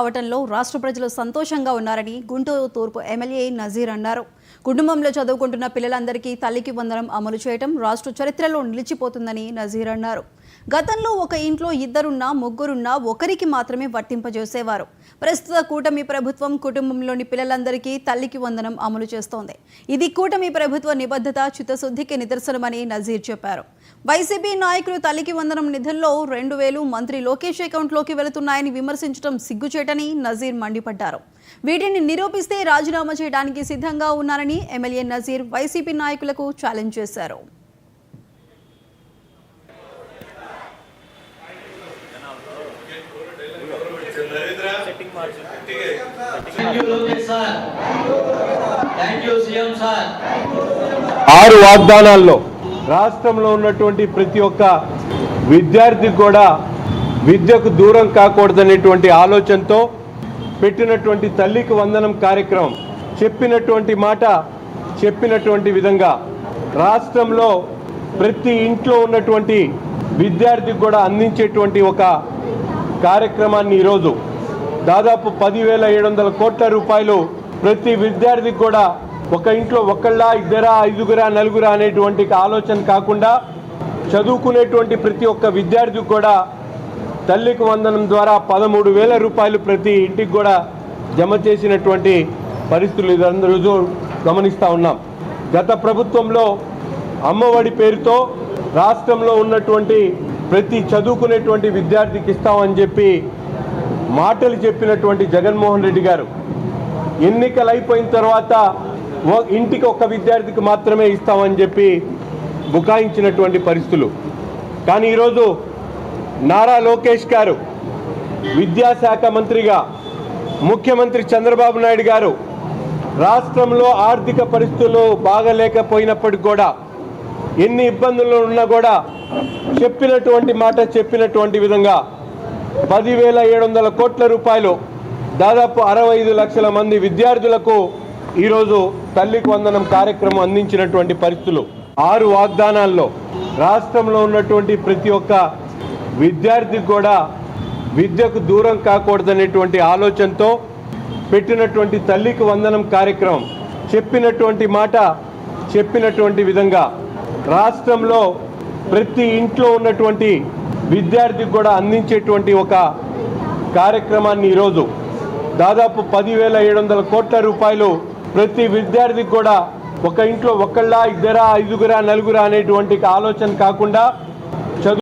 అవటంలో రాష్ట్ర ప్రజలు సంతోషంగా ఉన్నారని గుంటూరు తూర్పు ఎమ్మెల్యే నజీర్ అన్నారు. కుటుంబంలో చదువుకుంటున్న పిల్లలందరికీ తల్లికి వందనం అమలు చేయడం రాష్ట్ర చరిత్రలో నిలిచిపోతుందని నజీర్ అన్నారు. గతంలో ఒక ఇంట్లో ఇద్దరున్నా ముగ్గురున్నా ఒకరికి మాత్రమే వర్తింపజేసేవారు. ప్రస్తుత కూటమి ప్రభుత్వం కుటుంబంలోని పిల్లలందరికీ తల్లికి వందనం అమలు చేస్తోంది. ఇది కూటమి ప్రభుత్వ నిబద్ధత చిత్తశుద్ధికి నిదర్శనమని నజీర్ చెప్పారు. వైసీపీ నాయకులు తల్లికి వందనం నిధుల్లో 2,000 మంత్రి లోకేష్ అకౌంట్లోకి వెళుతున్నాయని విమర్శించడం సిగ్గుచేటని నజీర్ మండిపడ్డారు. వీటిని నిరూపిస్తే రాజీనామా చేయడానికి సిద్ధంగా ఉన్నారని ఎమ్మెల్యే నజీర్ వైసీపీ నాయకులకు ఛాలెంజ్ చేశారు. ఆరు వాగ్దానాల్లో రాష్ట్రంలో ఉన్నటువంటి ప్రతి ఒక్క విద్యార్థికి కూడా విద్యకు దూరం కాకూడదనేటువంటి ఆలోచనతో పెట్టినటువంటి తల్లికి వందనం కార్యక్రమం చెప్పినటువంటి మాట చెప్పినటువంటి విధంగా రాష్ట్రంలో ప్రతి ఇంట్లో ఉన్నటువంటి విద్యార్థికి కూడా అందించేటువంటి ఒక కార్యక్రమాన్ని ఈరోజు దాదాపు 10,700 కోట్ల రూపాయలు ప్రతి విద్యార్థికి కూడా ఒక ఇంట్లో ఒకళ్ళ ఇద్దరా ఐదుగురా నలుగురా అనేటువంటి ఆలోచన కాకుండా చదువుకునేటువంటి ప్రతి ఒక్క విద్యార్థికి కూడా తల్లికి వందనం ద్వారా 13,000 రూపాయలు ప్రతి ఇంటికి కూడా జమ చేసినటువంటి పరిస్థితులు ఇదందరూ గమనిస్తూ ఉన్నాం. గత ప్రభుత్వంలో అమ్మఒడి పేరుతో రాష్ట్రంలో ఉన్నటువంటి ప్రతి చదువుకునేటువంటి విద్యార్థికి ఇస్తామని చెప్పి మాటలు చెప్పినటువంటి జగన్మోహన్ రెడ్డి గారు ఎన్నికలు అయిపోయిన తర్వాత ఇంటికి ఒక విద్యార్థికి మాత్రమే ఇస్తామని చెప్పి బుకాయించినటువంటి పరిస్థితులు. కానీ ఈరోజు నారా లోకేష్ గారు విద్యాశాఖ మంత్రిగా, ముఖ్యమంత్రి చంద్రబాబు నాయుడు గారు రాష్ట్రంలో ఆర్థిక పరిస్థితులు బాగలేకపోయినప్పటికీ కూడా ఎన్ని ఇబ్బందులు ఉన్నా కూడా చెప్పినటువంటి మాట చెప్పినటువంటి విధంగా 10,700 కోట్ల రూపాయలు దాదాపు 65 లక్షల మంది విద్యార్థులకు ఈరోజు తల్లికి వందనం కార్యక్రమం అందించినటువంటి పరిస్థితులు. 6 వాగ్దానాల్లో రాష్ట్రంలో ఉన్నటువంటి ప్రతి ఒక్క విద్యార్థికి కూడా విద్యకు దూరం కాకూడదనేటువంటి ఆలోచనతో పెట్టినటువంటి తల్లికి వందనం కార్యక్రమం చెప్పినటువంటి మాట చెప్పినటువంటి విధంగా రాష్ట్రంలో ప్రతి ఇంట్లో ఉన్నటువంటి విద్యార్థికి కూడా అందించేటువంటి ఒక కార్యక్రమాన్ని ఈరోజు దాదాపు 10,700 కోట్ల రూపాయలు ప్రతి విద్యార్థికి కూడా ఒక ఇంట్లో ఒకళ్ళ ఇద్దరా ఐదుగురా నలుగురా అనేటువంటి ఆలోచన కాకుండా